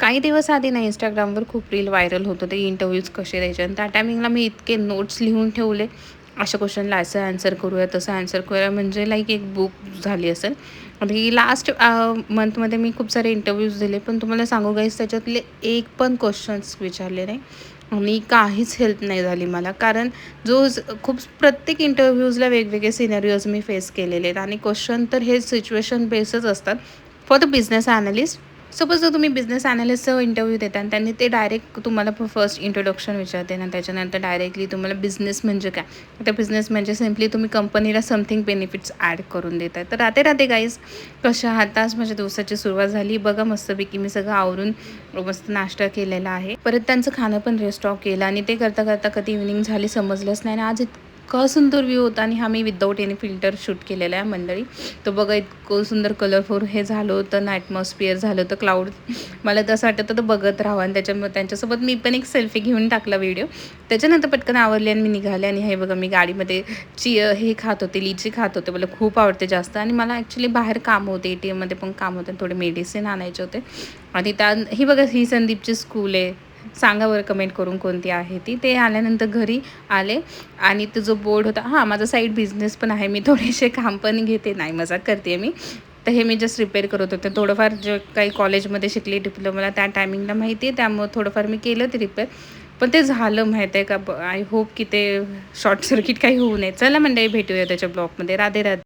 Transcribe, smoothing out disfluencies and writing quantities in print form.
काही दिवस आधी ना Instagramवर खूप रील व्हायरल होत होते इंटरव्ह्यूज कसे द्यायचे आणि त्या टायमिंगला मी इतके नोट्स लिहून ठेवले. अशा क्वेश्चनला असं आन्सर करूया, तसं आन्सर करूया म्हणजे लाईक एक बुक झाली असेल. आणि लास्ट मंथमध्ये मी खूप सारे इंटरव्ह्यूज दिले. पण तुम्हाला सांगू गाईज त्याच्यातले एक पण क्वेश्चन्स विचारले नाही आणि काहीच हेल्प नाही झाली मला. कारण खूप प्रत्येक इंटरव्ह्यूजला वेगवेगळे सिनेरिओज मी फेस केलेले आहेत आणि क्वेश्चन तर हे सिच्युएशन बेसच असतात. For the business analyst, suppose जर तुम्ही बिझनेस ॲनालिस्टचा इंटरव्ह्यू देता आणि त्यांनी ते डायरेक्ट तुम्हाला फर्स्ट इंट्रोडक्शन विचारते ना, त्याच्यानंतर डायरेक्टली तुम्हाला बिझनेस म्हणजे काय, तर बिझनेस म्हणजे सिम्पली तुम्ही कंपनीला समथिंग बेनिफिट्स ॲड करून देत आहे. तर राहते राहते गाईज कशा आहात? आज माझ्या दिवसाची सुरुवात झाली बघा मस्तपैकी. मी सगळं आवरून मस्त नाश्ता केलेला आहे. परत त्यांचं खाणं पण रेस्टॉक केलं आणि ते करता करता कधी इव्हनिंग झाली समजलंच नाही. आणि आज इतका सुंदर व्ह्यू होता आणि हा मी विदाऊट एनी फिल्टर शूट केलेला आहे मंडळी. तर बघा इतकं सुंदर कलरफुल हे झालं होतं ना, ॲटमॉस्फिअर झालं होतं क्लाउड. मला तसं वाटत होतं बघत राहावं आणि त्यांच्यासोबत मी पण एक सेल्फी घेऊन टाकला व्हिडिओ. त्याच्यानंतर पटकन आवरले आणि मी निघाले. आणि हे बघा मी गाडीमध्ये हे खात होते, लिची खात होते. मला खूप आवडते जास्त आणि मला ॲक्च्युली बाहेर काम होते, ATMमध्ये पण काम होते, थोडे मेडिसिन आणायचे होते. आणि ही बघा ही संदीपची स्कूल आहे. सांगा बरं कमेंट करून कोणती आहे ती. ते आल्यानंतर घरी आले आणि तो जो बोर्ड होता, हां माझा साईड बिझनेस पण आहे, मी थोडेसे काम पण घेते, नाही मजाक करते मी. तर हे मी जस्ट रिपेअर करत होते. थोडंफार जे काही कॉलेजमध्ये शिकले डिप्लोमाला त्या टायमिंगला माहिती आहे, त्यामुळे थोडंफार मी केलं ते रिपेअर. पण ते झालं माहीत आहे का, आय होप की ते शॉर्ट सर्किट काही होऊ नये. चला मंडळी भेटूया त्याच्या ब्लॉगमध्ये. राधे राधे.